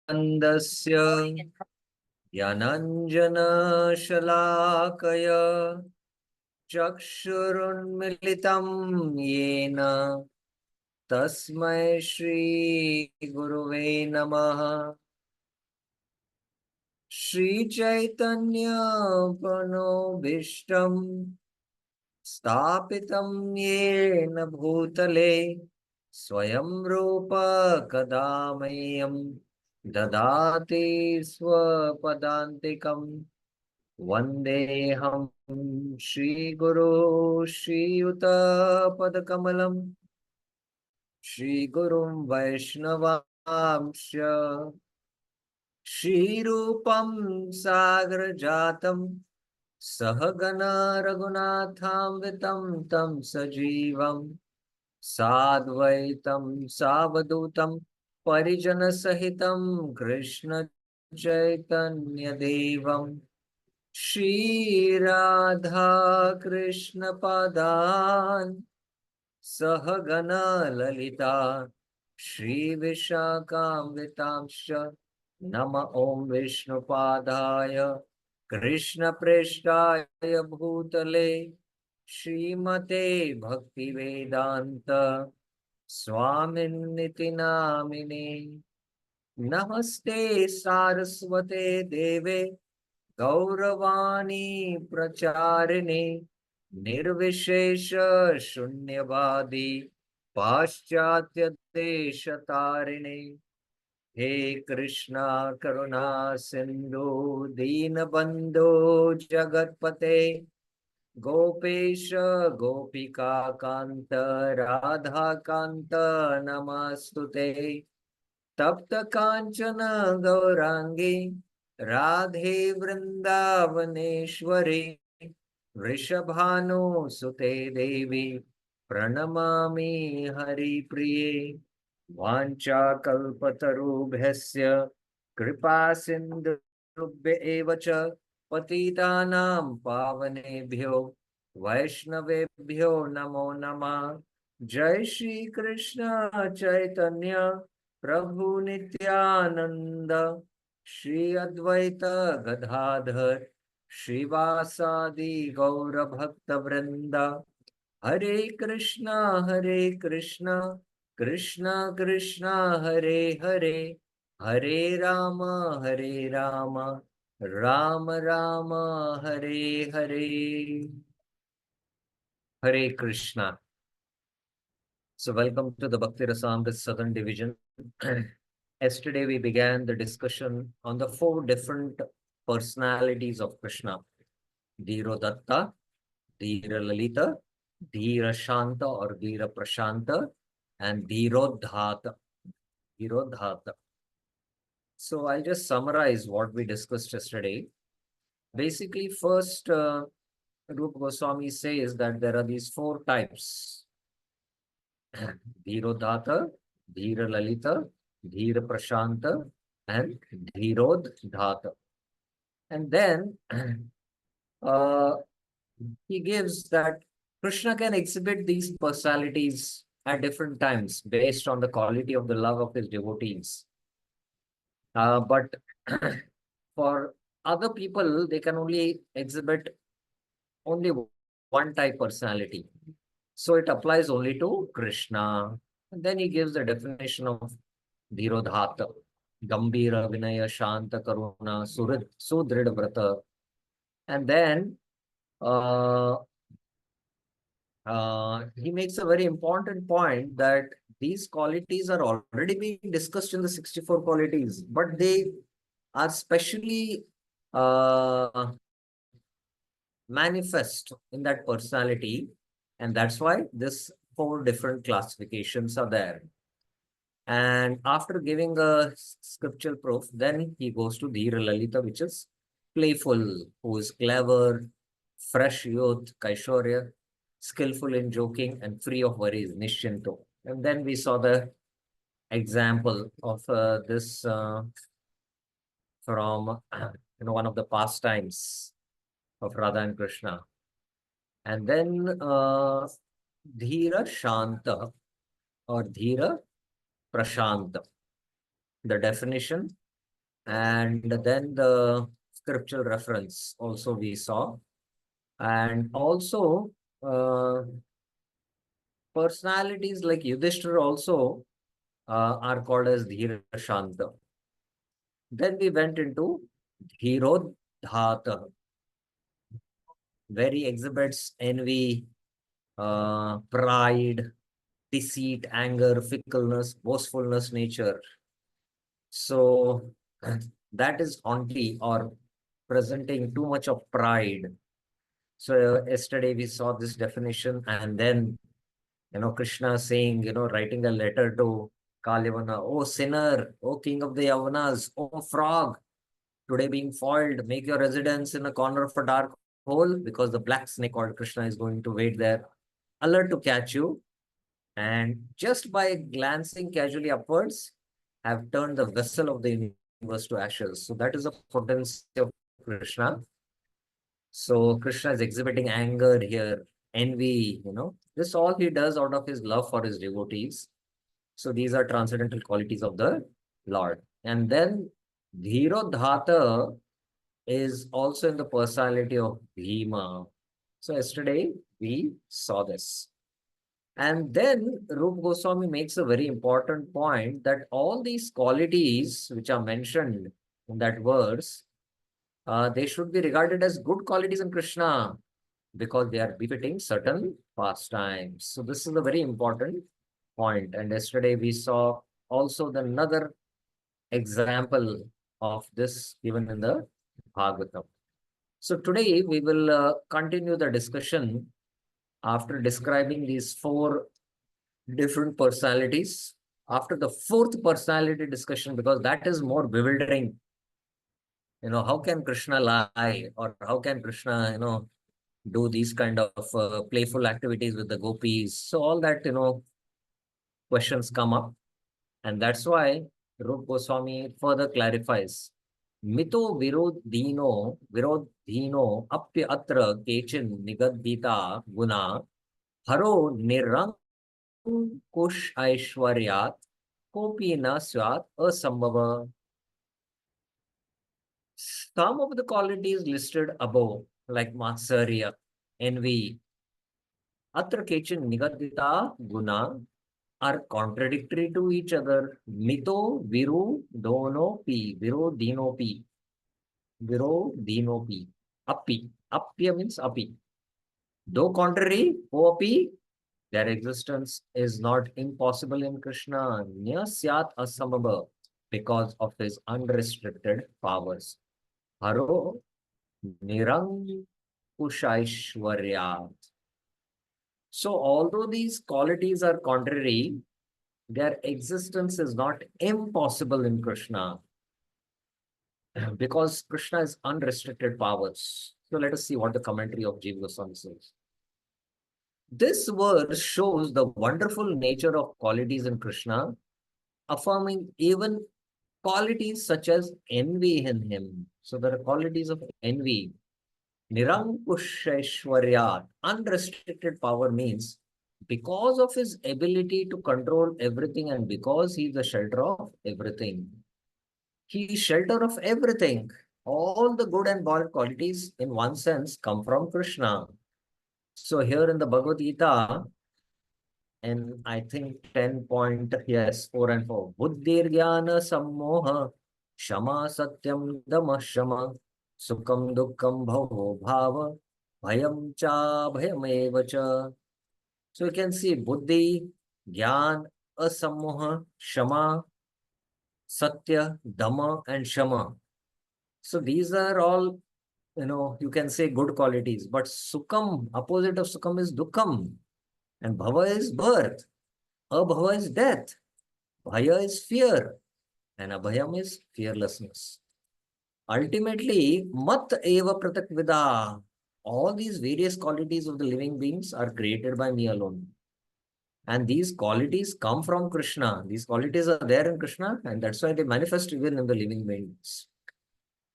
Andasya Yananjana-shalakaya Chakshurunmilitam Yena Tasmai Shri Guruve Namaha. Shri Chaitanya Panobhishtam Stapitam Yena Bhutale Swayam Rupa Kadamayam Dadati Swapadantikam Vandeham Shri Guru Shri Yuta Padakamalam Shri Gurum Vaishnavamsha Shri Rupam Sagar Jatam Sahagana Raghunatham Vitam Tam Sajivam Sadvaitam Savadutam Parijana Sahitam Krishna Chaitanya Devam Shri Radha Krishna Padan Sahagana Lalita Shri Vishakam Nama Om Vishnu Padaya Krishna Preshtaya Bhutale Srimate Bhakti Vedanta Swamin Niti Namine Namaste Saraswate Deve Gauravani Pracharine Nirvishesha Shunyavadi Paschatya Deshatarine. He Krishna Karuna Sindhu Deenabandhu Jagatpate Gopesha Gopika Kanta Radha Kanta Namastute Tapta Kanchana Gaurangi Radhe Vrindavaneshwari Vrishabhanu Sute Devi Pranamami Hari Priye Vancha kalpatarubhyasya kripa sindhubhya eva cha patitanam pavanebhyo vaishnavebhyo namo namah. Jai Shri Krishna Chaitanya Prabhu Nityananda Shri Advaita Gadadhar Shivasadi Gaura Bhakta Vrinda Hare Krishna Krishna Krishna Hare Hare Hare Rama Rama Rama Hare Hare. Hare Krishna. So welcome to the Bhakti Rasamrita Southern Division. Yesterday we began the discussion on the 4 different personalities of Krishna. Dhirodatta, Dhira Lalita, Dhira Shanta or Dhira Prashanta, and Dhirodhata. Dhirodhata. So I'll just summarize what we discussed yesterday. Basically, first, Rupa Goswami says that there are these 4 types. Dhirodhata, Dhira Lalita, Dhira Prashanta, and Dhirodhata. And then he gives that Krishna can exhibit these personalities at different times based on the quality of the love of his devotees. But for other people, they can only exhibit only one type personality. So it applies only to Krishna. And then he gives the definition of Dhirodhata. Gambhira, Vinaya, Shanta, Karuna, Sudrida Vrata. And then he makes a very important point that these qualities are already being discussed in the 64 qualities, but they are specially manifest in that personality, and that's why this 4 different classifications are there. And after giving a scriptural proof, then he goes to Dhira Lalita, which is playful, who is clever, fresh youth, Kaishorya, skillful in joking, and free of worries, Nishchinto. And then we saw the example of this from one of the pastimes of Radha and Krishna. And then Dhira Shanta or Dhira Prashanta. The definition: And then the scriptural reference also we saw. And also personalities like Yudhishthira also are called as Dhira Shanta. Then we went into Dhirodhata, where he exhibits envy, pride, deceit, anger, fickleness, boastfulness, nature. So that is only or presenting too much of pride. So yesterday we saw this definition, and then Krishna saying, writing a letter to Kalyavana, "Oh sinner, oh king of the Yavanas, oh frog, today being foiled, make your residence in a corner of a dark hole, because the black snake called Krishna is going to wait there, alert to catch you. And just by glancing casually upwards, have turned the vessel of the universe to ashes." So that is the potency of Krishna. So Krishna is exhibiting anger here, envy, this all he does out of his love for his devotees. So these are transcendental qualities of the Lord. And then Dhirodhata is also in the personality of Bhima. So yesterday we saw this. And then Rup Goswami makes a very important point that all these qualities which are mentioned in that verse, they should be regarded as good qualities in Krishna because they are befitting certain pastimes. So this is a very important point. And yesterday we saw also the another example of this given in the Bhagavatam. So today we will continue the discussion after describing these four different personalities. After the fourth personality discussion, because that is more bewildering. How can Krishna lie, or how can Krishna, do these kind of playful activities with the gopis? So all that, questions come up. And that's why Rup Goswami further clarifies. Mito virodhino apya atra kechin nigadita guna haro nirankush aishwaryat kopi na syat asambhava. Some of the qualities listed above, like Matsarya, envy, atra kechin nigadita guna, are contradictory to each other. Mito viru dono pi, viro dino pi, viro dino pi, api. Apya means api. Though contrary, api, their existence is not impossible in Krishna. Nyasyat asambhava, because of his unrestricted powers. Haro nirankushaishwaryat. So although these qualities are contrary, their existence is not impossible in Krishna because Krishna is unrestricted powers. So let us see what the commentary of Jiva Goswami says. This verse shows the wonderful nature of qualities in Krishna, affirming even qualities such as envy in him. So there are qualities of envy. Nirankusheshwaryat, unrestricted power, means because of his ability to control everything and because he is the shelter of everything. He is shelter of everything. All the good and bad qualities, in one sense, come from Krishna. So here in the Bhagavad Gita, and I think 10 point, yes, 4 and 4. Buddhir jnana sammoha, shama satyam dama shama, sukham dukkham bhavo bhava, bhayam cha bhayameva cha. So you can see buddhi, jnana, asammoha, shama, satya, dhamma, and shama. So these are all, you can say good qualities, but sukham, opposite of sukham is dukkham, and bhava is birth. Abhava is death, bhaya is fear, and abhayam is fearlessness. Ultimately, mat eva pratak vida. All these various qualities of the living beings are created by me alone. And these qualities come from Krishna. These qualities are there in Krishna, and that's why they manifest even in the living beings.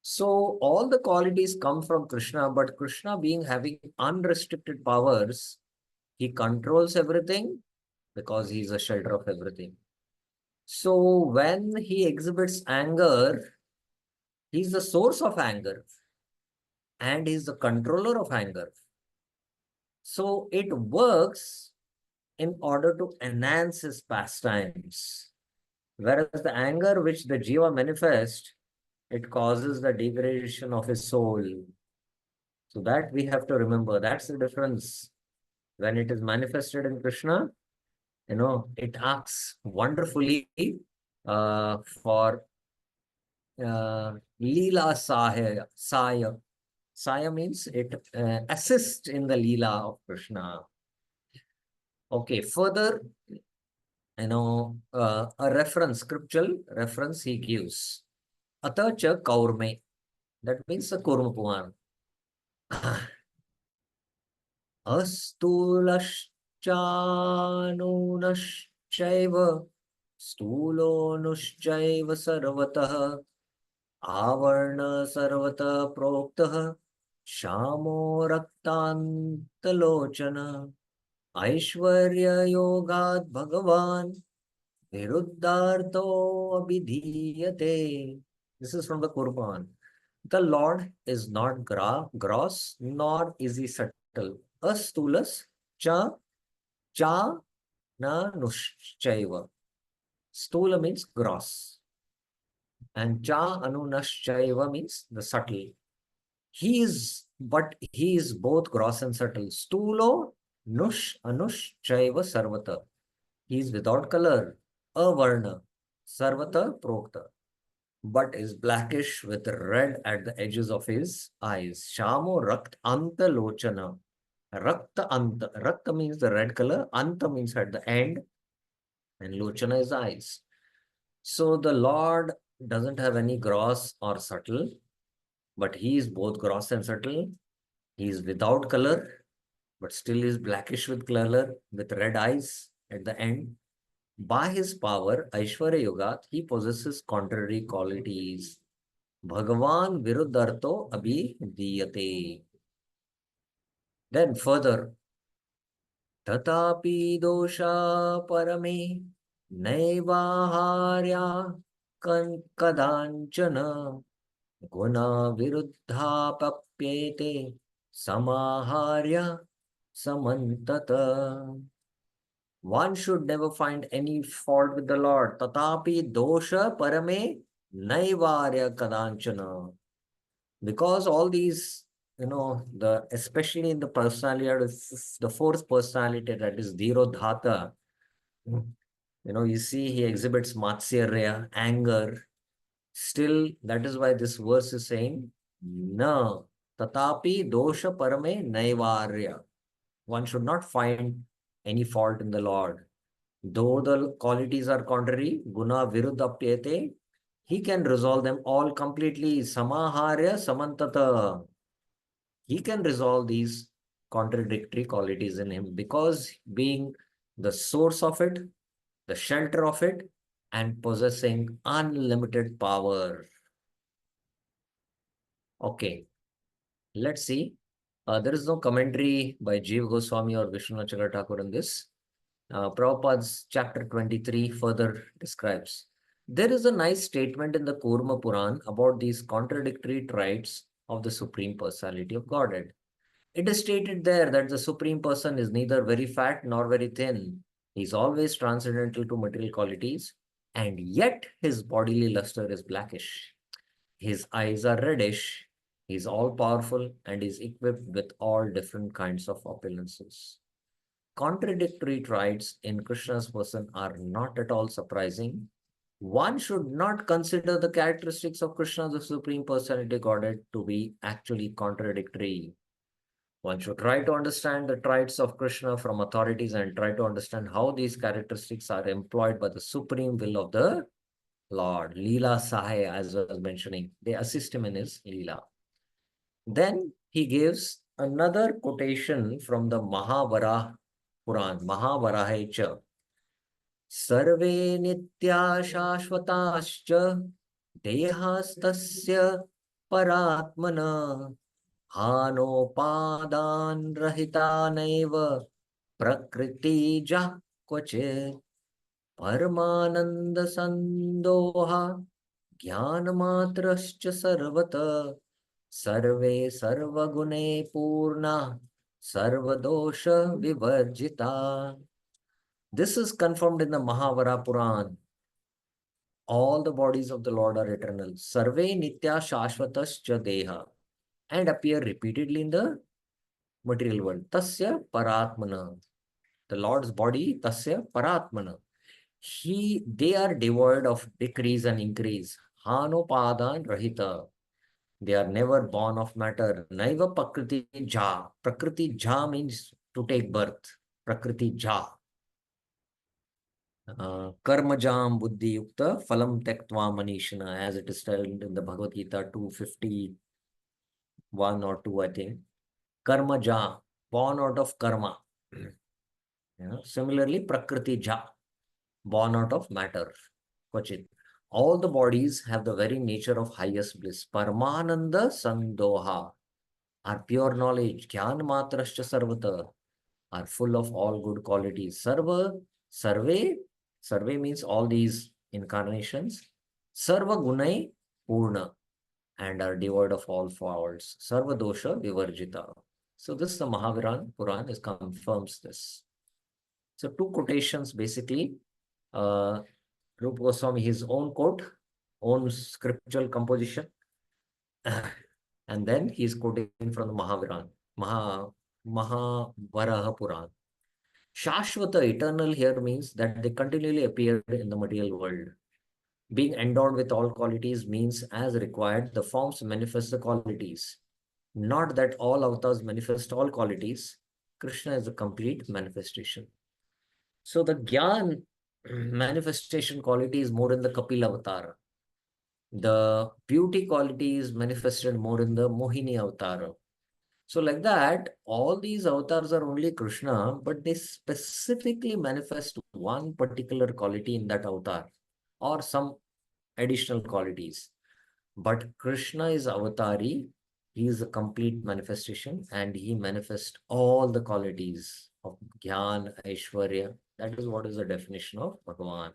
So all the qualities come from Krishna, but Krishna being having unrestricted powers, he controls everything because he is a shelter of everything. So when he exhibits anger, He's the source of anger and he's the controller of anger. So it works in order to enhance his pastimes. Whereas the anger which the jiva manifests, it causes the degradation of his soul. So that we have to remember. That's the difference. When it is manifested in Krishna, it acts wonderfully for Leela Sahaya. Saya means it assists in the Leela of Krishna. Okay, further, a reference, scriptural reference he gives. Atacha Kaurme. That means the Kurma Puran. अस्तूलश्चानुनश्चैव स्थूलोनुश्चैव सर्वतः आवर्ण सर्वतः प्रोक्तः श्यामो रक्तान्तलोचन ऐश्वर्ययोगात् भगवान् विरुद्धार्थो अभिधीयते. This is from the Qurban. The Lord is not gross, nor is he subtle. Astulas cha na nushchaiva. Stula means gross. And cha anunaschaiva means the subtle. But he is both gross and subtle. Stulo anush chaiva sarvata. He is without color, avarna, sarvata prokta, but is blackish with red at the edges of his eyes. Shamo rakt anta lochana. Rakta anta. Rakta means the red color, anta means at the end, and lochana is eyes. So the Lord doesn't have any gross or subtle, but he is both gross and subtle. He is without color, but still is blackish with color, with red eyes at the end. By his power, Aishwarya Yogat, he possesses contrary qualities. Bhagavan Virudharto Abhidiyate. Then further, Tatapi dosha parame naivaharya kadanchana guna viruddha papyete samaharya samantata. One should never find any fault with the Lord. Tatapi dosha parame naivarya kadanchana. Because all these, especially in the personality, the fourth personality, that is Dhirodhata, you see he exhibits Matsarya, anger. Still, that is why this verse is saying, Na tatapi dosha parame naivarya. One should not find any fault in the Lord. Though the qualities are contrary, guna viruddhapyate, he can resolve them all completely. Samaharya samantata. He can resolve these contradictory qualities in him because being the source of it, the shelter of it, and possessing unlimited power. Okay, let's see. There is no commentary by Jiva Goswami or Vishwanath Thakur in this. Prabhupada's chapter 23 further describes. There is a nice statement in the Kurma Puran about these contradictory traits of the Supreme Personality of Godhead. It is stated there that the Supreme Person is neither very fat nor very thin. He is always transcendental to material qualities, and yet his bodily luster is blackish. His eyes are reddish. He is all powerful and is equipped with all different kinds of opulences. Contradictory traits in Krishna's person are not at all surprising. One should not consider the characteristics of Krishna, the Supreme Personality Godhead, to be actually contradictory. One should try to understand the traits of Krishna from authorities and try to understand how these characteristics are employed by the supreme will of the Lord. Leela Sahaya, as I was mentioning, they assist him in his Leela. Then he gives another quotation from the Mahavara Puran, Mahavarahecha. Sarve nitya shashvatascha dehastasya paratmana hanopadan rahitaneva prakriti क्वचित् परमानंद संदोहा ज्ञानमात्रश्च सर्वतः सर्वे सर्वगुणे पूर्णा सर्वदोष vivarjita. This is confirmed in the Mahavara Puran. All the bodies of the Lord are eternal. Sarve nitya shashvatascha deha, and appear repeatedly in the material world. Tasya paratmana. The Lord's body, tasya paratmana. They are devoid of decrease and increase. Hanopadan rahita. They are never born of matter. Naiva prakriti ja. Prakriti ja means to take birth. Prakriti ja. Karmajam buddhi yukta phalam tektva manishana, as it is told in the Bhagavad Gita 251 or 2, I think. Karmaja, born out of karma. Similarly, prakriti ja, born out of matter. Kvachit. All the bodies have the very nature of highest bliss. Paramananda sandoha, are pure knowledge. Jnana matrascha sarvata, are full of all good qualities. Sarva, sarve means all these incarnations. Sarva gunai purna, and are devoid of all faults. Sarva dosha vivarjita. So this the Mahaviran Puran is confirms this. So two quotations basically. Rupa Goswami, his own quote, own scriptural composition, and then he is quoting from the Mahaviran, Mahavaraha Puran. Shashvata, eternal here means that they continually appear in the material world. Being endowed with all qualities means as required, the forms manifest the qualities. Not that all avatars manifest all qualities. Krishna is a complete manifestation. So the Gyan manifestation quality is more in the Kapil avatar. The beauty quality is manifested more in the Mohini avatar. So like that, all these avatars are only Krishna, but they specifically manifest one particular quality in that avatar or some additional qualities. But Krishna is avatari, he is a complete manifestation and he manifests all the qualities of Gyan, Aishwarya. That is what is the definition of Bhagavan.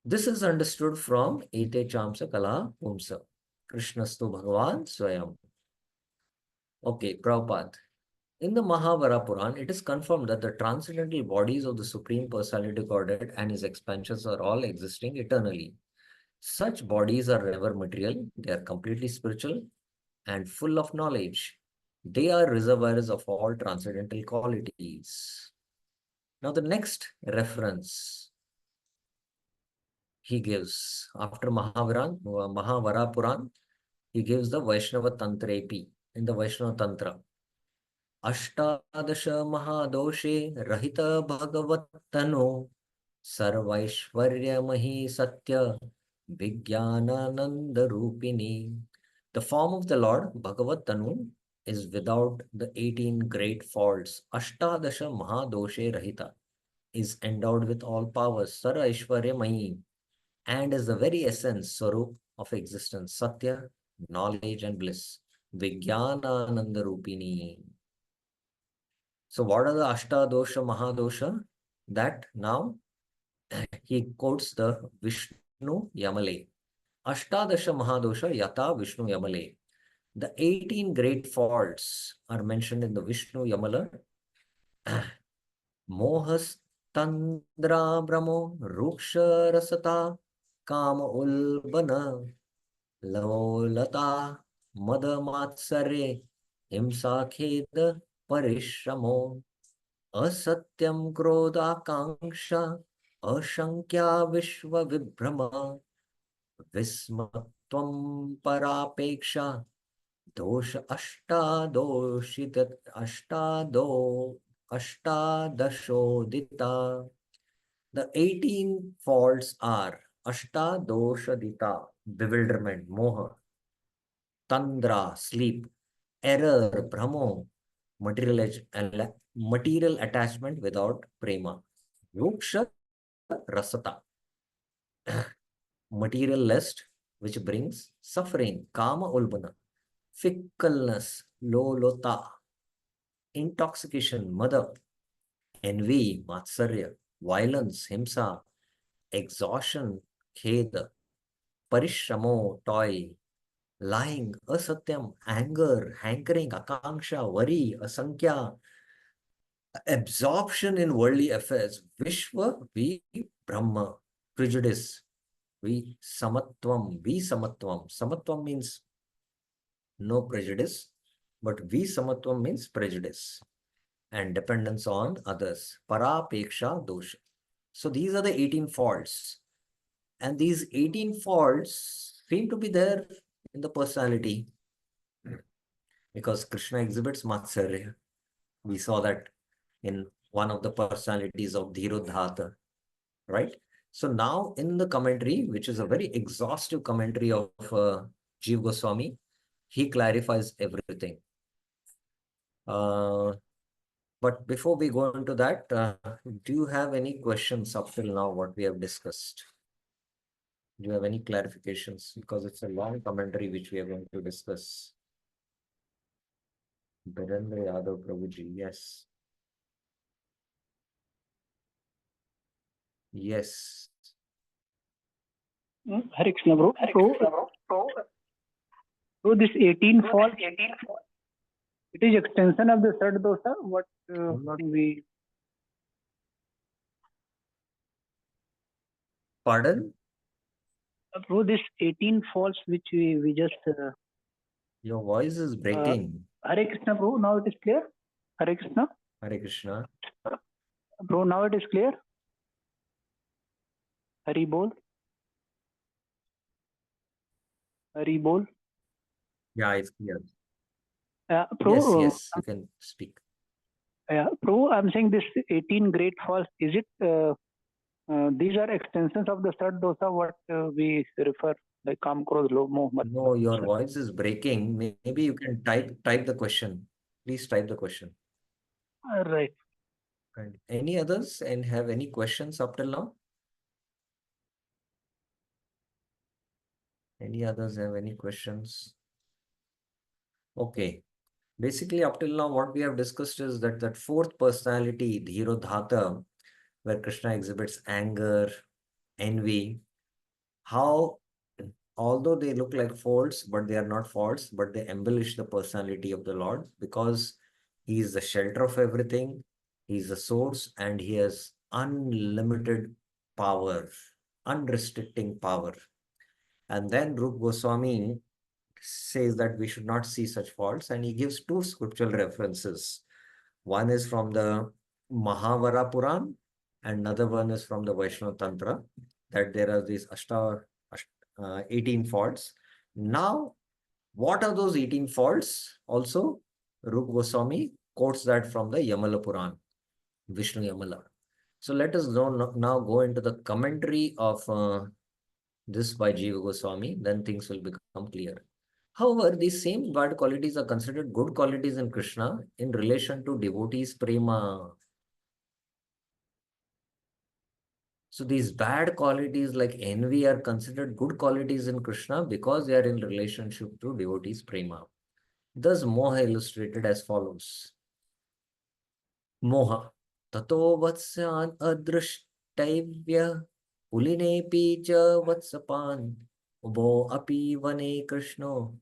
This is understood from Ete Chamsa Kala Pumsa. Krishnastu Bhagavan Swayam. Okay, Prabhupada. In the Mahavara Puran, it is confirmed that the transcendental bodies of the Supreme Personality Godhead and his expansions are all existing eternally. Such bodies are never material, they are completely spiritual and full of knowledge. They are reservoirs of all transcendental qualities. Now, the next reference he gives after Mahavara Puran, he gives the Vaishnava Tantrepi in the Vaishnava Tantra. अष्टादश महादोषे रहित भगवत्तनो सर्वैश्वर्यमही सत्य Vijnanananda रूपिणी. The form of the Lord, Bhagavat Tanu, is without the 18 great faults. Ashtadasha Mahadoshe Rahita, is endowed with all powers. Sarva Aishwarya Mahi, and is the very essence, Swarup of existence. Satya, knowledge and bliss. Vijnanananda Rupini. So what are the Ashtadosha Mahadosha? That now he quotes the Vishnu Yamale. Ashtadasha Mahadosha Yata Vishnu Yamale. The 18 great faults are mentioned in the Vishnu Yamala. Mohas Tandra Brahmo Ruksha Rasata Kama Ulbana Lolata Mada Matsare Himsa Kheda Parishramo Asatyam Krodhakanksha Ashankya Vishwa Vibhrama Vismatvam Parapeksha Dosha Ashtadoshodita. The 18 faults are Ashtadoshadita, bewilderment, moha; Tandra, sleep; error, Brahmo, material attachment without prema; Yuksha, rasata, material lust which brings suffering; Kama ulbana, fickleness; lolota, intoxication; mada, envy; matsarya, violence; himsa, exhaustion; kheda, parishramo, toil, lying, asatyam, anger, hankering, akanksha, worry, asankhya, absorption in worldly affairs, vishwa, we, brahma, prejudice, we, samatvam. Samatvam means no prejudice, but vi samatvam means prejudice and dependence on others. Parapeksha dosha. So these are the 18 faults. And these 18 faults seem to be there in the personality because Krishna exhibits Matsarya. We saw that in one of the personalities of Dhirodhata, right? So now in the commentary, which is a very exhaustive commentary of Jeev Goswami, he clarifies everything. But before we go into that, do you have any questions up till now, what we have discussed? Do you have any clarifications? Because it's a long commentary which we are going to discuss. Birendra Yadav Prabhuji, yes. Yes. Hare Krishna, bro. So this 18 fault, it is extension of the third dosa. What we Pardon? bro, this 18 faults which we just Your voice is breaking. Hare Krishna, bro. Now it is clear. Hare Krishna. Hare Krishna. Bro, now it is clear. Hari bol. Hari bol. Yeah, it's clear. Bro, Yes, you can speak. bro, I'm saying this 18 great faults, is it these are extensions of the third dosa, what we refer like Kam, Krodh, Lobh, Moh, Mad. No, your voice is breaking. Maybe you can type the question. Please type the question. Right. And any others and have any questions up till now? Any others have any questions? Okay. Basically, up till now, what we have discussed is that fourth personality, Dhirodhata, where Krishna exhibits anger, envy, how although they look like faults, but they are not faults, but they embellish the personality of the Lord because he is the shelter of everything, he is the source, and he has unlimited power, unrestricting power. And then Rup Goswami says that we should not see such faults, and he gives two scriptural references. One is from the Mahavara Puran, and another one is from the Vaishnava Tantra, that there are these 18 faults. Now, what are those 18 faults? Also, Rup Goswami quotes that from the Yamala Puran, Vishnu Yamala. So let us now go into the commentary of this by Jiva Goswami, then things will become clear. However, these same bad qualities are considered good qualities in Krishna in relation to devotees' prema. So these bad qualities like envy are considered good qualities in Krishna because they are in relationship to devotees' prema. Thus, Moha illustrated as follows. Moha. Tato vatsyan adrishtavya pulinepi cha vatsapan ubo api vane Krishno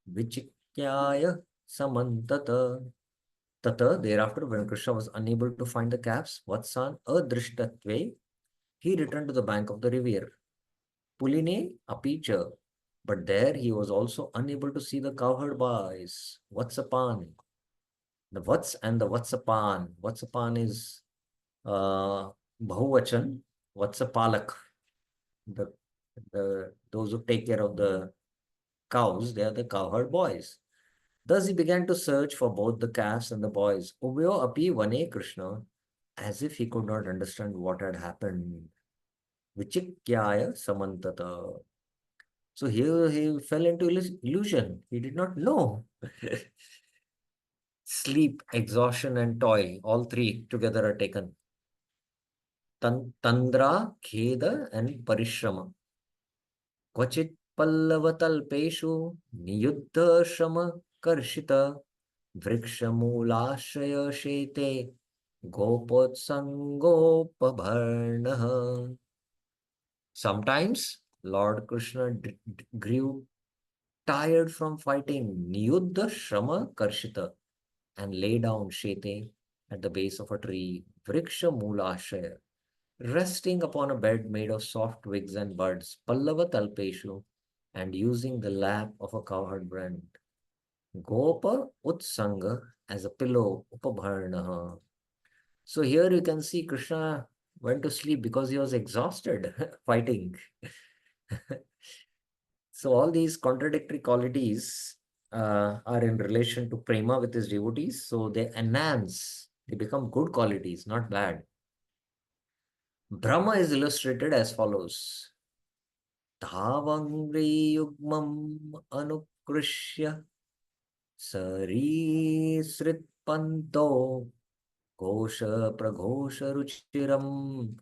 vichikyaya samantata. Tata, thereafter, when Krishna was unable to find the calves, Vatsan adrishtatve, he returned to the bank of the river. Puline apicha, but there he was also unable to see the cowherd boys. Vatsapan. The Vats and the Vatsapan. Vatsapan is Bahuvachan, Vatsapalak. The, those who take care of the cows, they are the cowherd boys. Thus he began to search for both the calves and the boys. Ubhayo api vane Krishna, as if he could not understand what had happened. Vichikyaya samantata. So here he fell into illusion. He did not know. Sleep, exhaustion, and toil, all three together are taken. Tandra, Kheda, and Parishrama. Kvachit Pallavatalpeshu, Niyuddha Shrama Karshita, Vrikshamulashaya Shete, Gopotsangopavarnaha. Sometimes Lord Krishna grew tired from fighting Niyuddha Shrama Karshita and lay down Shete at the base of a tree, Vriksha Moolashaya, resting upon a bed made of soft twigs and buds, Pallava Talpeshu, and using the lap of a cowherd brand. Gopa Utsanga as a pillow, Upabharnaha. So here you can see Krishna went to sleep because he was exhausted fighting. So all these contradictory qualities are in relation to prema with his devotees. So they enhance, they become good qualities, not bad. Brahma is illustrated as follows. Thavangri yugmam anukrishya sarisritpanto kosha praghosha ruchiram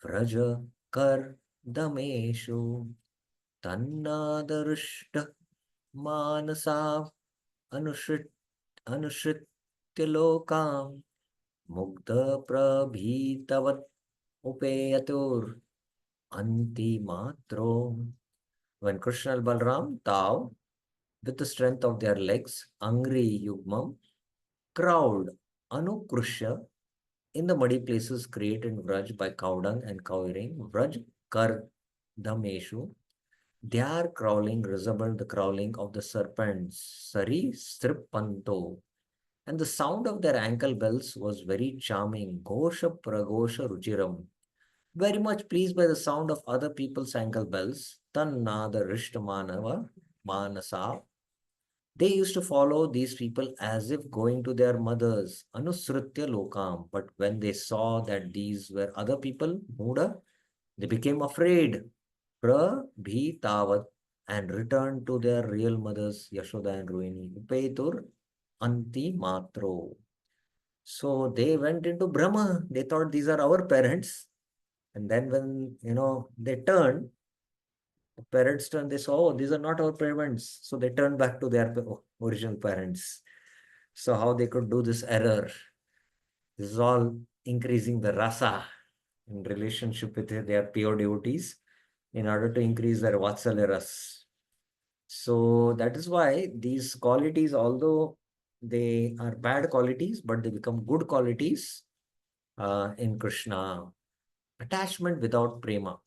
vraja kar dameshu tannadarishta manasa अनुश्रित अनुश्रित्य लोकाम मुग्ध प्रभीतवत उपेयतुर antimatro. When Krishna and Balram tav with the strength of their legs, angri yugmam, crowd anukrushya in the muddy places created in Vraj by cow dung and cow earing, Vraj kar dhameshu, their crawling resembled the crawling of the serpents, sari stripanto, and the sound of their ankle bells was very charming. Gosha pragosha ruchiram. Very much pleased by the sound of other people's ankle bells. Tannada rishtamanava manasa. They used to follow these people as if going to their mothers. Anusritya lokam. But when they saw that these were other people, Muda, they became afraid. Prabhitavat and returned to their real mothers, Yashoda and Rohini. Upetur anti matro. So they went into Brahma. They thought these are our parents. And then when, they turned, the parents turned, they saw, oh, these are not our parents. So they turned back to their original parents. So how they could do this error? This is all increasing the rasa in relationship with their pure devotees in order to increase their vatsalya ras. So that is why these qualities, although they are bad qualities, but they become good qualities in Krishna. Attachment without prema,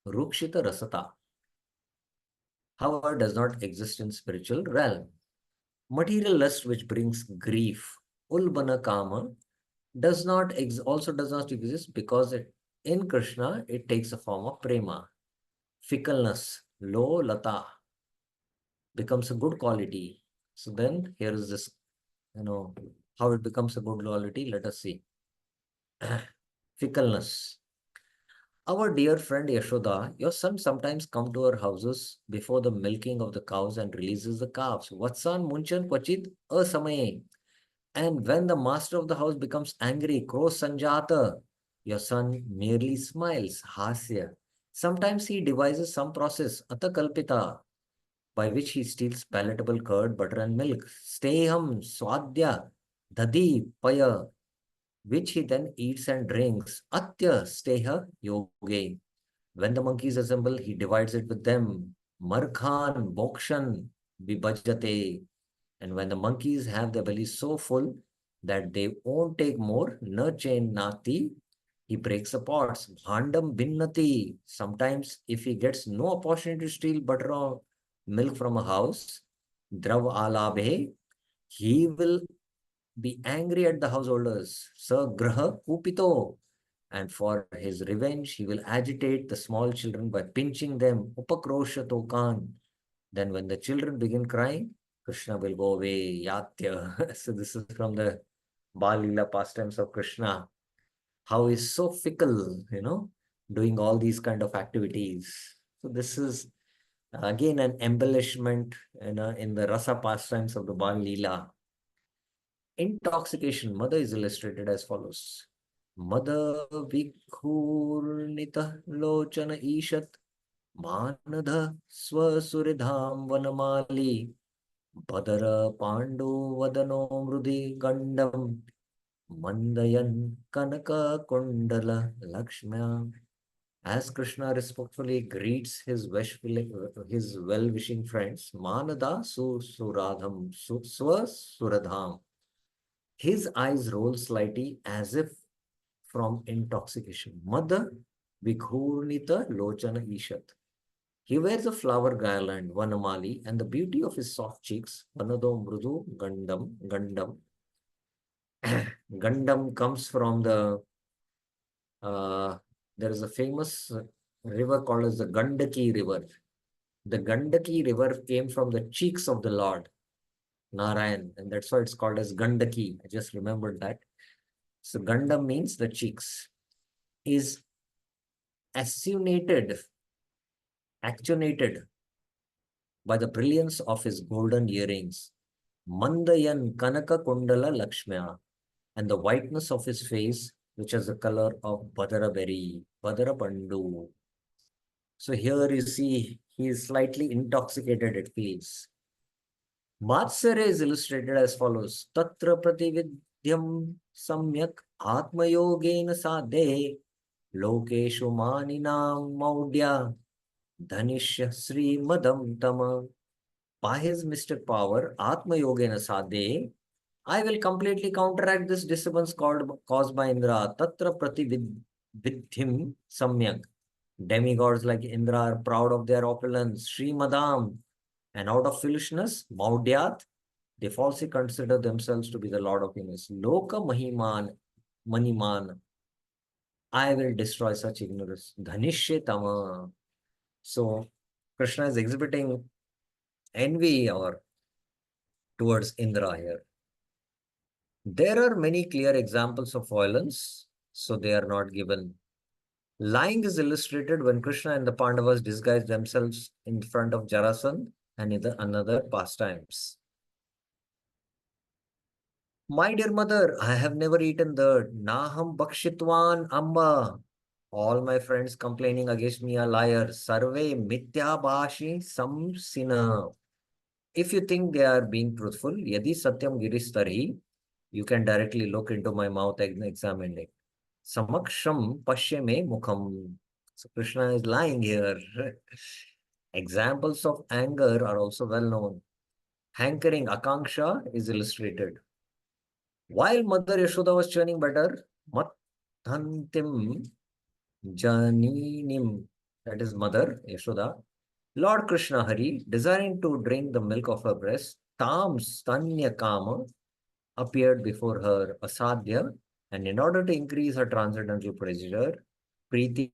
rukshita rasata, however, does not exist in spiritual realm. Material lust, which brings grief, ulbana kama, also does not exist because in Krishna it takes a form of prema. Fickleness, lo lata, becomes a good quality. So then here is this, how it becomes a good quality. Let us see. Fickleness. Our dear friend Yashoda, your son sometimes come to our houses before the milking of the cows and releases the calves. Vatsan munchan kvachit asamaye. And when the master of the house becomes angry, kros sanjata, your son merely smiles, hasya. Sometimes he devises some process, atakalpita, by which he steals palatable curd, butter and milk. Steham, swadya, dadi, paya, which he then eats and drinks. Atya, steha, yoge. When the monkeys assemble, he divides it with them. Markhan, bokshan, vibhajate. And when the monkeys have their bellies so full that they won't take more, na chain nati, he breaks the pots. Bhandam binnati. Sometimes, if he gets no opportunity to steal butter or milk from a house, drav alabhe, he will be angry at the householders. Sa graha kupito. And for his revenge, he will agitate the small children by pinching them. Upakrosha tokan. Then when the children begin crying, Krishna will go away. Yatya. So this is from the Balila pastimes of Krishna. How he's so fickle, doing all these kind of activities. So this is again an embellishment in the rasa pastimes of the Balila. Intoxication, mother is illustrated as follows. Mother vikhurnita lochana ishat manadha swasuridham vanamali badara pandu vadano mrudi gandam mandayan kanaka kundala lakshmya. As Krishna respectfully greets his well-wishing friends, Manada Suradham Suradham, his eyes roll slightly as if from intoxication. Mother Vighurnita Lochana Ishat. He wears a flower garland, Vanamali, and the beauty of his soft cheeks, Vanado Mrudu Gandam. Gandam comes from uh, there is a famous river called as the Gandaki River. The Gandaki River came from the cheeks of the Lord, Narayan, and that's why it's called as Gandaki. I just remembered that. So Gandam means the cheeks. Is accentuated, actuated by the brilliance of his golden earrings, Mandayan Kanaka Kundala Lakshmya, and the whiteness of his face, which has the color of Badara berry, Badara Pandu. So here you see he is slightly intoxicated, it feels. Matsare is illustrated as follows. Tatra pratividyam samyak atmayogena sadhe lokeshu maninam maudya dhanishya sri madam tama. By his mystic power, Atma Yogena Sadhe, I will completely counteract this disturbance caused by Indra. Tatra Pratividhim Samyak. Demigods like Indra are proud of their opulence. Sri Madam. And out of foolishness, Maudyat, they falsely consider themselves to be the Lord of Universe. Loka Mahiman, Maniman. I will destroy such ignorance. Dhanishya Tama. So Krishna is exhibiting envy or towards Indra here. There are many clear examples of violence, so they are not given. Lying is illustrated when Krishna and the Pandavas disguise themselves in front of Jarasandh and in the another pastimes. My dear mother, I have never eaten the Naham Bakshitwan Amba. All my friends complaining against me are liars. Sarve Mithya Bashi Samsina. If you think they are being truthful, Yadi Satyam Giris Tarhi, you can directly look into my mouth and examine it. Samaksham Pashyame Mukham. So Krishna is lying here. Examples of anger are also well known. Hankering Akanksha is illustrated. While Mother Yashoda was churning butter, Mathantim Janinim, that is Mother Yashoda, Lord Krishna Hari, desiring to drink the milk of her breast, Tam Stanya Kama, appeared before her Asadhya, and in order to increase her transcendental pleasure, Preeti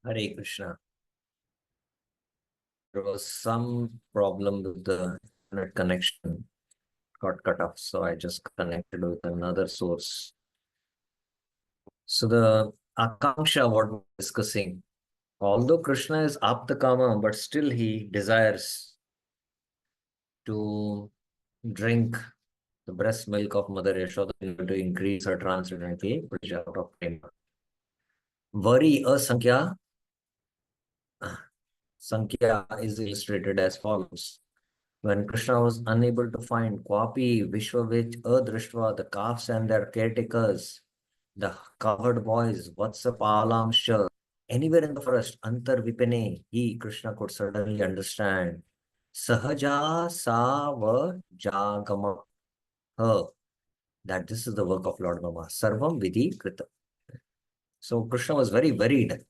Hare Krishna. There was some problem with the internet connection, got cut off, so I just connected with another source. So the Akanksha, what we're discussing, although Krishna is Aptakama, but still he desires to drink the breast milk of Mother Yashoda in order to increase her transcendental pleasure out of prema. Vari Asankhya, Sankhya is illustrated as follows. When Krishna was unable to find Kwapi, Vishwavich, Adrishtva, the calves and their caretakers, the cowherd boys, Vatsapalam Shah, anywhere in the forest, Antar Vipine, he, Krishna, could suddenly understand. Sahaja Sava Jagama, her, that this is the work of Lord Brahma. Sarvam Vidhi Krita. So Krishna was very worried,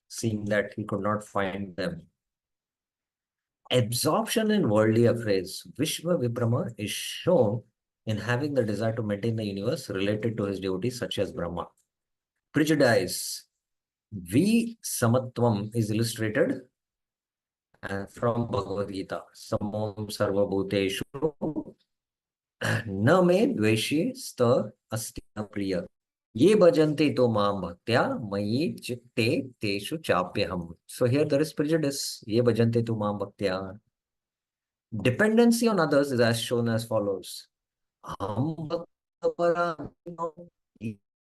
seeing that he could not find them. Absorption in worldly affairs, Vishwa Vibrama, is shown in having the desire to maintain the universe related to his devotees such as Brahma. Prejudice, V Samatvam, is illustrated from Bhagavad Gita. Samom Sarvabhuteshu न मे द्वेषी स्त अस्ति न प्रिय ये भजन्ते तो माम भक्त्या मयि चित्ते तेषु चाप्यहम. So here there is prejudice. ये भजन्ते तो माम भक्त्या. Dependency on others is as shown as follows. Aham bhaktaparayo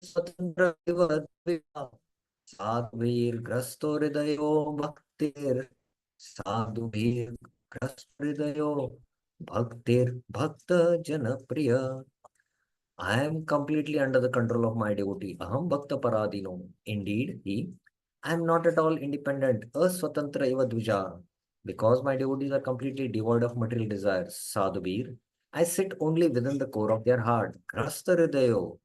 स्वतंत्र साधुवीर ग्रस्तो हृदयो भक्तिर साधुवीर ग्रस्त हृदयो भक्तिर भक्त जन प्रिय. I am completely under the control of my devotee. Aham bhakta paradino. Indeed, he. I am not at all independent. Aswatantra eva dvija. Because my devotees are completely devoid of material desires. Sadhubir. I sit only within the core of their heart. Grasta hridayo.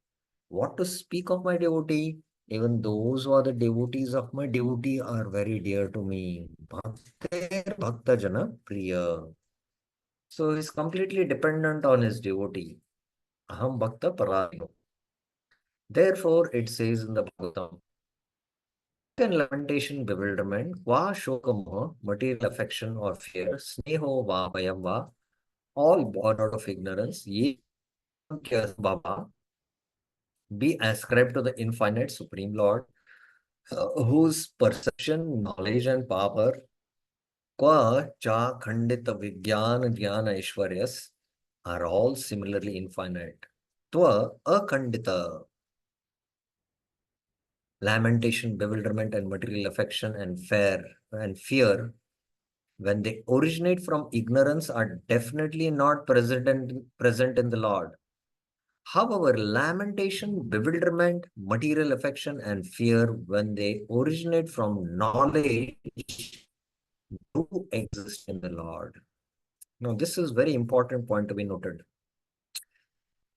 What to speak of my devotee? Even those who are the devotees of my devotee are very dear to me. Bhakter bhakta jana priya. So he's completely dependent on his devotee. Aham bhakta paradino. Therefore, it says in the Bhagavatam, and lamentation, bewilderment, va shokamoha, material affection or fear, sneho va bhayam va, all born out of ignorance, ye baba, be ascribed to the infinite Supreme Lord, whose perception, knowledge, and power, kwa cha khandita vijnana jnana ishwaryas, are all similarly infinite. Tva akhandita. Lamentation, bewilderment, and material affection and fear, when they originate from ignorance, are definitely not present in the Lord. However, lamentation, bewilderment, material affection, and fear, when they originate from knowledge, do exist in the Lord. Now, this is very important point to be noted.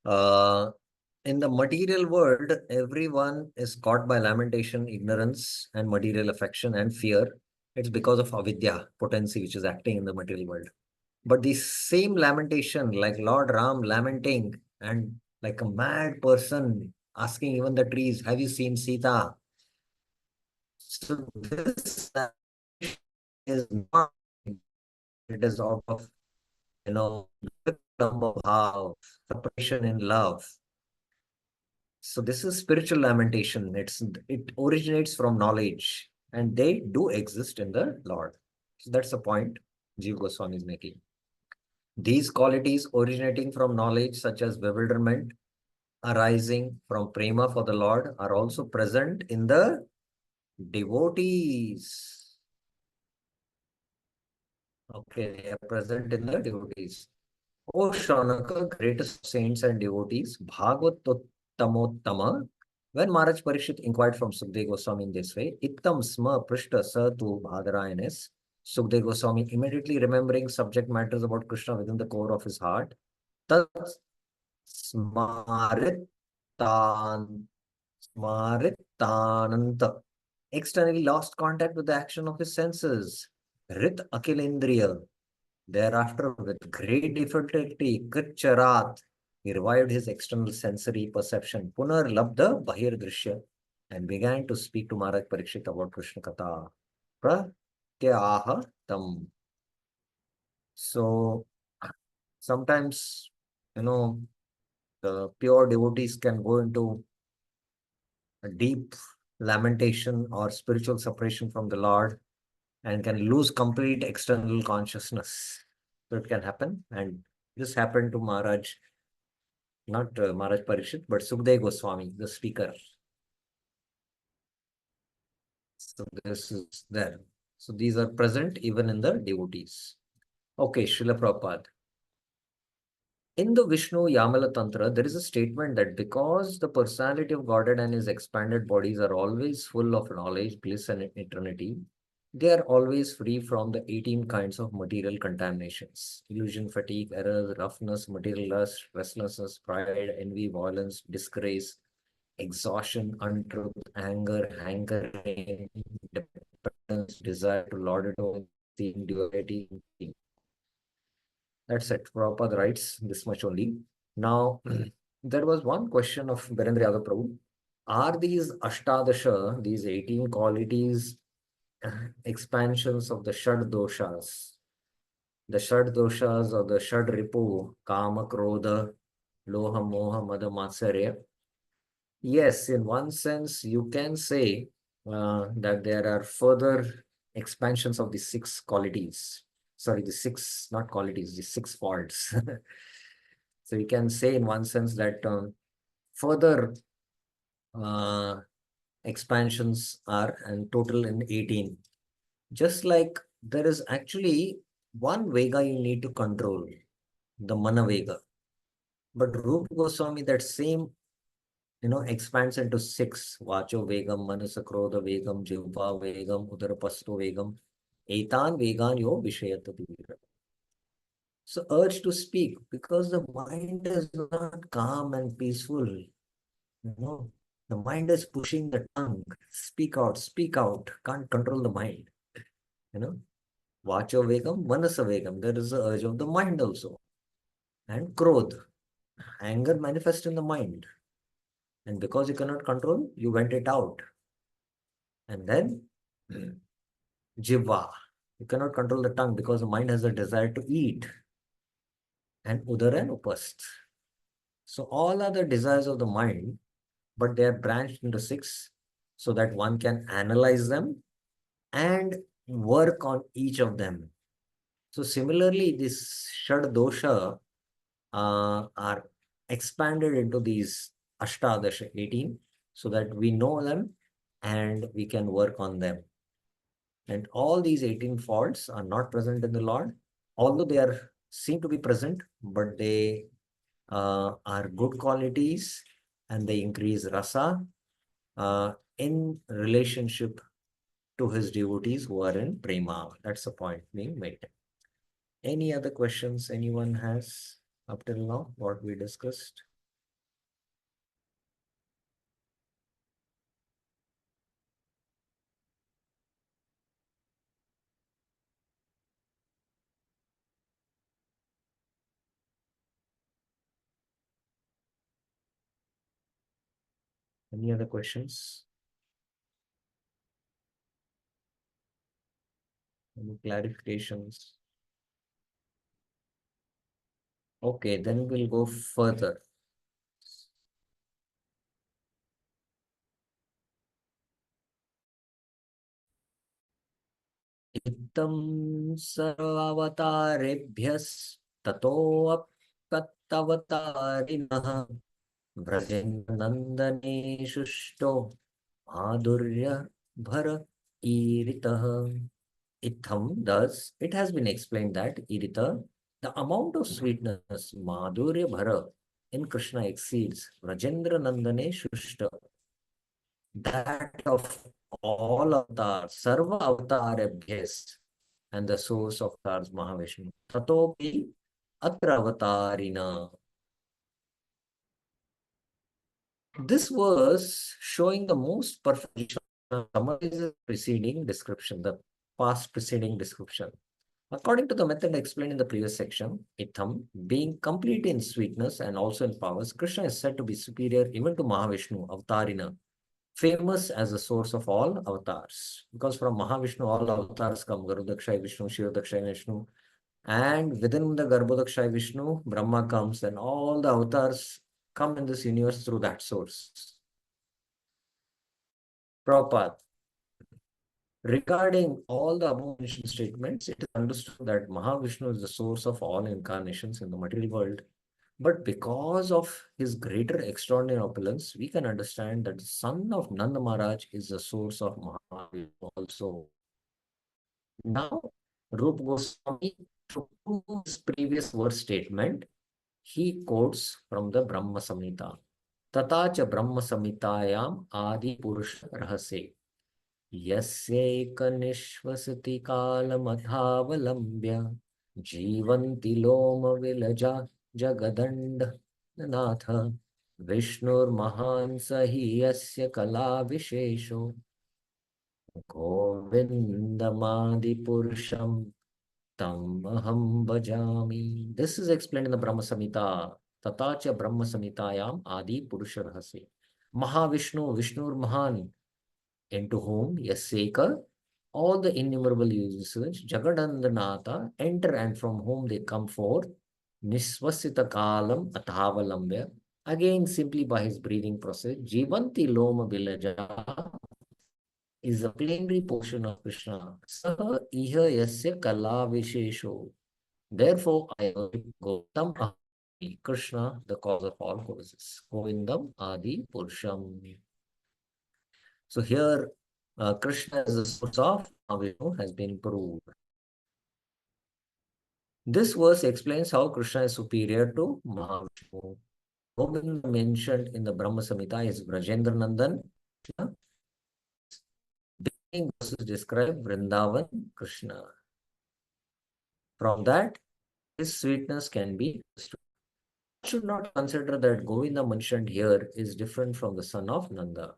In the material world, everyone is caught by lamentation, ignorance, and material affection and fear. It's because of avidya, potency, which is acting in the material world. But the same lamentation, like Lord Ram lamenting and like a mad person asking even the trees, have you seen Sita? So this is not, it is out of, bhav, separation in love. So this is spiritual lamentation. It originates from knowledge, and they do exist in the Lord. So that's the point Jiva Goswami is making. These qualities originating from knowledge, such as bewilderment, arising from prema for the Lord, are also present in the devotees. Okay, they are present in the devotees. O Shaunaka, greatest saints and devotees, Bhagavatamotama. When Maharaj Parikshit inquired from Sukdev Goswami in this way, Ittam sma prishta sa tu bhadarayanes. Sukdev Goswami, immediately remembering subject matters about Krishna within the core of his heart, tat smaritan, smaritananta, externally lost contact with the action of his senses. Rit akilendriya. Thereafter, with great difficulty, Kritcharat, he revived his external sensory perception. Punar labdha bahir drishya. and began to speak to Maharaj Parikshit about Krishna Katha. Pratyaha tam. So sometimes, the pure devotees can go into a deep lamentation or spiritual separation from the Lord and can lose complete external consciousness. So it can happen. And this happened to Maharaj, not Maharaj Parikshit, but Sukhdev Goswami, the speaker. So this is there. So these are present even in the devotees. Okay, Srila Prabhupada. In the Vishnu Yamala Tantra, there is a statement that because the personality of Godhead and his expanded bodies are always full of knowledge, bliss, and eternity, they are always free from the 18 kinds of material contaminations: illusion, fatigue, errors, roughness, material lust, restlessness, pride, envy, violence, disgrace, exhaustion, untruth, anger, hankering, dependence, desire to lord it over, seeing duality. That's it. Prabhupada writes this much only. Now, there was one question of Birendra Yadav Prabhu. Are these Ashtadasha, these 18 qualities, expansions of the Shad doshas? The Shad doshas or the Shad ripu, Kama, Krodha, Loha, Moha, Mada, Matsarya. Yes, in one sense, you can say that there are further expansions of the six qualities. Sorry, the six, not qualities, the six faults. So you can say in one sense that further uh, expansions are and total in 18. Just like there is actually one Vega you need to control, the Mana Vega. But Rupa Goswami, that same expands into six: Vacho Vegam, Manasa Krodha Vegam, Jivva Vegam, Udarapasto Vegam, Etan Vegan Yo Vishayata. So urge to speak because the mind is not calm and peaceful. The mind is pushing the tongue. Speak out. Can't control the mind. You know, Vacho Vegam, Manasa Vegam. There is the urge of the mind also. And Krodh, anger manifests in the mind. And because you cannot control, you vent it out. And then Jivva. You cannot control the tongue because the mind has a desire to eat. And Udara and Upast. So all are the desires of the mind, but they are branched into six so that one can analyze them and work on each of them. So similarly, this Shad dosha are expanded into these Ashtadasha 18 so that we know them and we can work on them. And all these 18 faults are not present in the Lord, although they are seem to be present, but they are good qualities and they increase rasa in relationship to his devotees who are in prema. That's the point being made. Any other questions anyone has up till now, what we discussed? Any other questions? Any clarifications? Okay, then we'll go further. इत्थं सर्वावतारेभ्यस्ततोऽप्यवतारिणः व्रजेन्द्रनन्दनेषुष्टो माधुर्य भर ईरितः. Itham, thus, it has been explained that Irita, the amount of sweetness, Madhurya Bhara, in Krishna exceeds Rajendra Nandane Shushta, that of all avatars, Sarva Avatarabhyas, and the source of avatars Mahavishnu. Tatopi Atra Avatarina. This verse showing the most perfect summarizes preceding description, the past preceding description. According to the method explained in the previous section, Itham, being complete in sweetness and also in powers, Krishna is said to be superior even to Mahavishnu, Avatarina, famous as a source of all avatars. Because from Mahavishnu, all avatars come, Garudakshay Vishnu, Shirodakshay Vishnu. And within the Garbhodakshay Vishnu, Brahma comes, and all the avatars come in this universe through that source. Prabhupada, regarding all the above mentioned statements, it is understood that Mahavishnu is the source of all incarnations in the material world. But because of his greater extraordinary opulence, we can understand that the son of Nanda Maharaj is the source of Mahavishnu also. Now, Rupa Goswami, to prove his previous verse statement, he quotes from the Brahma Samhita. Tatacha Brahma Samhitayam Adi Purusha Rahase. यस्यैकनिश्वसति कालमथावलम्ब्य जीवन्ति लोमविलजा जगदण्डनाथ विष्णुर्महान् स हि यस्य कलाविशेषो गोविन्दमादिपुरुषं तम् अहं भजामि. This is explained in the Brahma Samhita. Tatacha Brahma Samhitayam Adi Purusha Rahase. Mahavishnu, Vishnur Mahan, into whom Yaseka, all the innumerable uses, Jagadandanata, enter and from whom they come forth, Nisvasita Kalam Athavalambya, again simply by his breathing process, Jivanti Loma Vilaja is a plenary portion of Krishna. Saha Iha Yasya Kala Vishesho. Therefore, I worship Gautam Ahari, Krishna, the cause of all causes. Govindam Adi Purusham. So here, Krishna is the source of Mahavishnu has been proved. This verse explains how Krishna is superior to Mahavishnu. Govinda mentioned in the Brahma Samhita is Brajendra Nandan. Beginning verses describe Vrindavan Krishna. From that, his sweetness can be understood. Should not consider that Govinda mentioned here is different from the son of Nanda.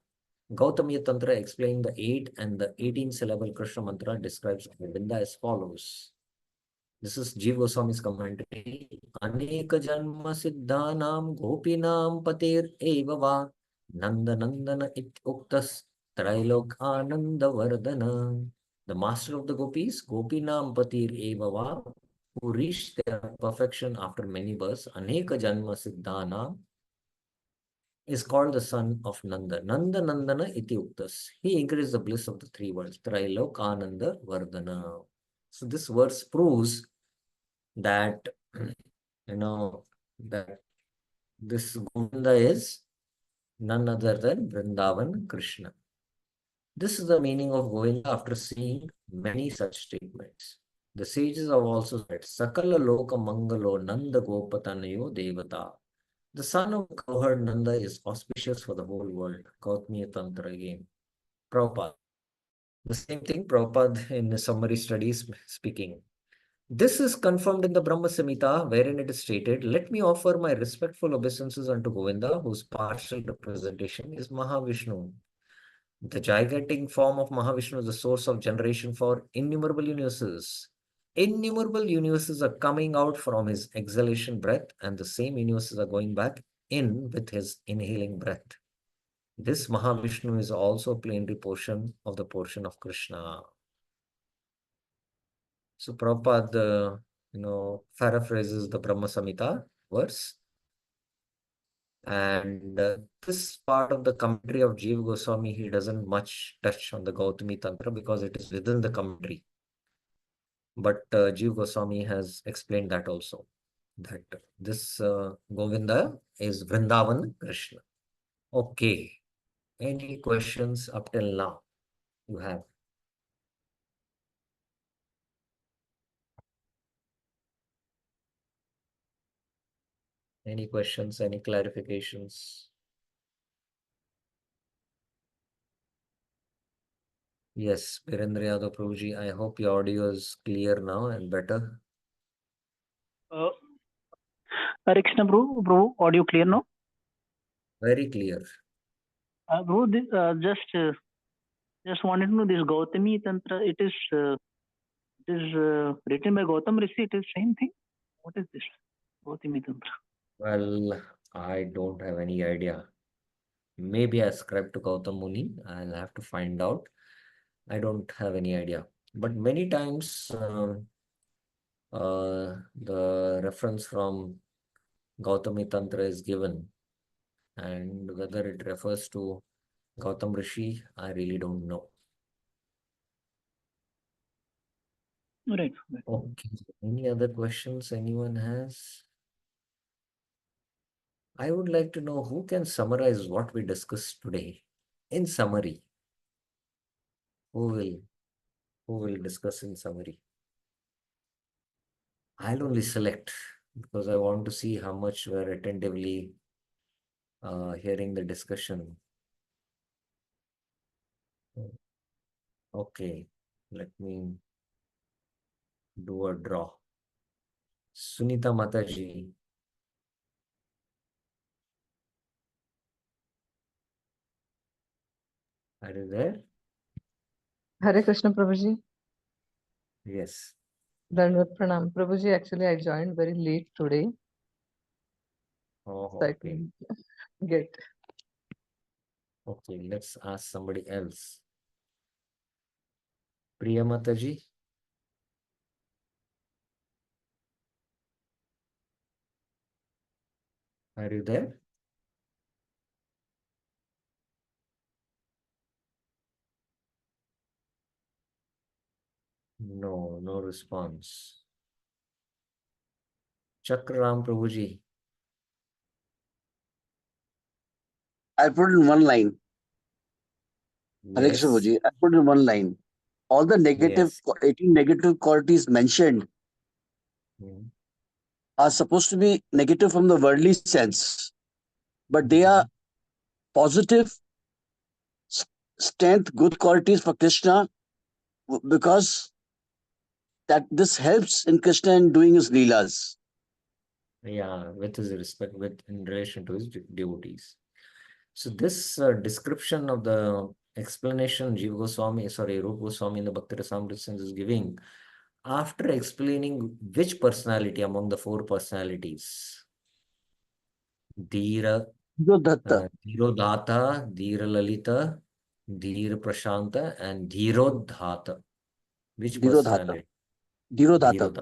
Gautamiya Tantra explained the 8 and the 18 syllable Krishna mantra describes Govinda as follows. This is Jiva Goswami's commentary. Aneka janma siddhanam gopinam patir evava nanda nandana it uktas trailok ananda vardana. The master of the gopis, Gopinam patir evava, who reached their perfection after many births, Aneka janma siddhanam, is called the son of Nanda. Nanda Nandana iti uktas. He increased the bliss of the three worlds. Trilokananda Vardhana. So this verse proves that, that this Govinda is none other than Vrindavan Krishna. This is the meaning of Govinda after seeing many such statements. The sages have also said, Sakala Loka Mangalo Nanda Gopatanayo Devata. The son of cowherd Nanda is auspicious for the whole world. Gautamiya Tantra again. Prabhupada. The same thing, Prabhupada in summary studies speaking. This is confirmed in the Brahma Samhita, wherein it is stated, let me offer my respectful obeisances unto Govinda, whose partial representation is Mahavishnu. The gigantic form of Mahavishnu is the source of generation for innumerable universes. Innumerable universes are coming out from his exhalation breath, and the same universes are going back in with his inhaling breath. This Mahavishnu is also a plenary portion of the portion of Krishna. So Prabhupada, paraphrases the Brahma Samhita verse. And this part of the commentary of Jiva Goswami, he doesn't much touch on the Gautami Tantra because it is within the commentary. But Jiva Goswami has explained that also, that this Govinda is Vrindavan Krishna. Okay. Any questions up till now you have? Any questions, any clarifications? Yes, Virendra Yadav Prabhuji, I hope your audio is clear now and better. Hare Krishna, bro, audio clear now? Very clear. Bro, just wanted to know this Gautami Tantra. It is written by Gautam Rishi. It is same thing. What is this Gautami Tantra? Well, I don't have any idea. Maybe ascribed to Gautam Muni. I'll have to find out. I don't have any idea. But many times the reference from Gautami Tantra is given, and whether it refers to Gautam Rishi, I really don't know. Right. Okay. Any other questions anyone has? I would like to know who can summarize what we discussed today. In summary, who will who will discuss in summary? I'll only select because I want to see how much we're attentively hearing the discussion. Okay, let me do a draw. Sunita Mataji, are you there? Hare Krishna Prabhuji. Yes. Dandavat Pranam. Prabhuji, actually, I joined very late today. Oh, So I okay. couldn't get. Okay, let's ask somebody else. Priya Mataji, are you there? No, no response. Chakraram Prabhuji. I put in one line. Hare Krishna Yes. Prabhuji, I put in one line. All the negative, Yes. 18 negative qualities mentioned Hmm. are supposed to be negative from the worldly sense, but they are positive, strength, good qualities for Krishna because that this helps in Krishna in doing his leelas. Yeah, with his respect, with in relation to his devotees. So this description of the explanation Jiva Goswami, sorry, Rupa Goswami in the Bhakti Rasamrita is giving after explaining which personality among the four personalities, Dhira, Datta, Dhirodhata, Dhira Lalita, Dhira Prashanta, and Dhirodhata. Which Dhirodhata, personality? Dhirodhata. Dhirodhata.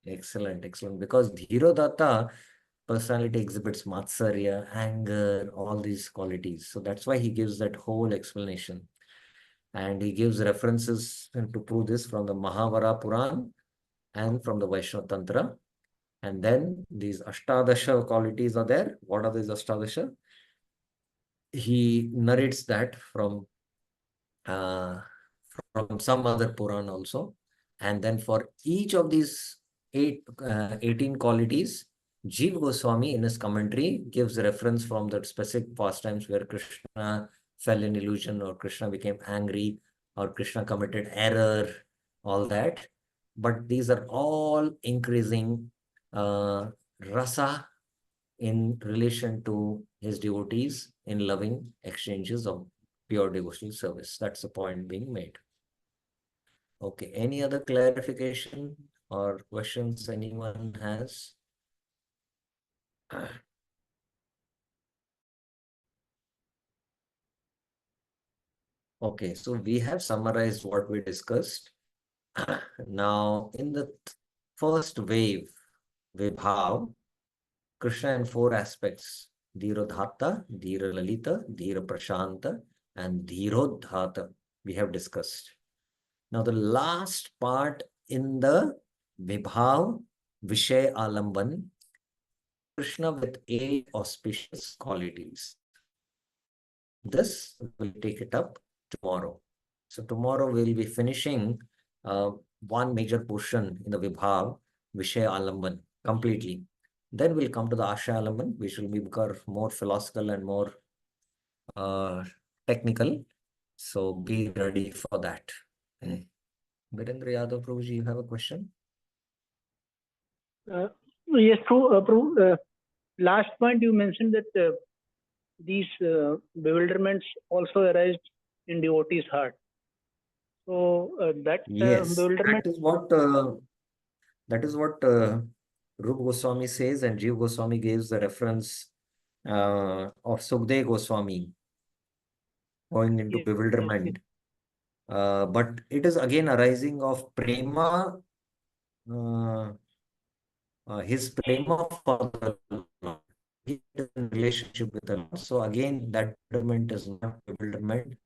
Excellent, excellent. Because Dhirodhata personality exhibits matsarya, anger, all these qualities. So that's why he gives that whole explanation. And he gives references to prove this from the Mahavara Puran and from the Vaishnava Tantra. And then these Ashtadasha qualities are there. What are these Ashtadasha? He narrates that uh, from some other Puran also. And then for each of these 18 qualities, Jiva Goswami in his commentary gives reference from the specific pastimes where Krishna fell in illusion or Krishna became angry or Krishna committed error, all that. But these are all increasing rasa in relation to his devotees in loving exchanges of pure devotional service. That's the point being made. Okay, any other clarification or questions anyone has? Okay, so we have summarized what we discussed. Now, in the first wave, Vibhav, Krishna in four aspects, Dhirodhata, Dhira Lalita, Dhira Prashanta, and Dhirodhata, we have discussed. Now, the last part in the Vibhav Vishay Alamban, Krishna with eight auspicious qualities. This will take it up tomorrow. So tomorrow we'll be finishing one major portion in the Vibhav Vishay Alamban completely. Then we'll come to the Asha Alamban, which will be more philosophical and more technical. So be ready for that. Virendra Yadav Prabhuji, you have a question? Yes, true. Last point you mentioned that these bewilderments also arise in devotee's heart. So that Yes, bewilderment. that is what Rupa Goswami says, and Jiva Goswami gives the reference of Sukdev Goswami. going into Yes, bewilderment. But it is again arising of prema, his prema for the Lord. He is in relationship with the Lord. So again, that bewilderment is not bewilderment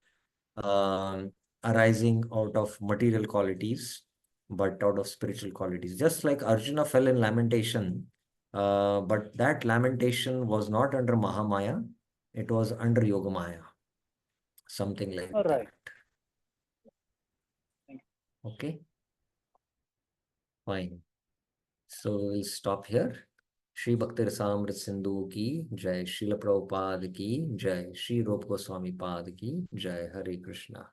arising out of material qualities, but out of spiritual qualities. Just like Arjuna fell in lamentation, but that lamentation was not under Mahamaya, it was under Yogamaya, something like all that. right. Okay, fine. So we'll stop here. Shri Bhakti Rasamrit Sindhu ki Jai, Srila Prabhupada ki Jai, Shri Rupa Goswami Pad ki Jai, Hare Krishna.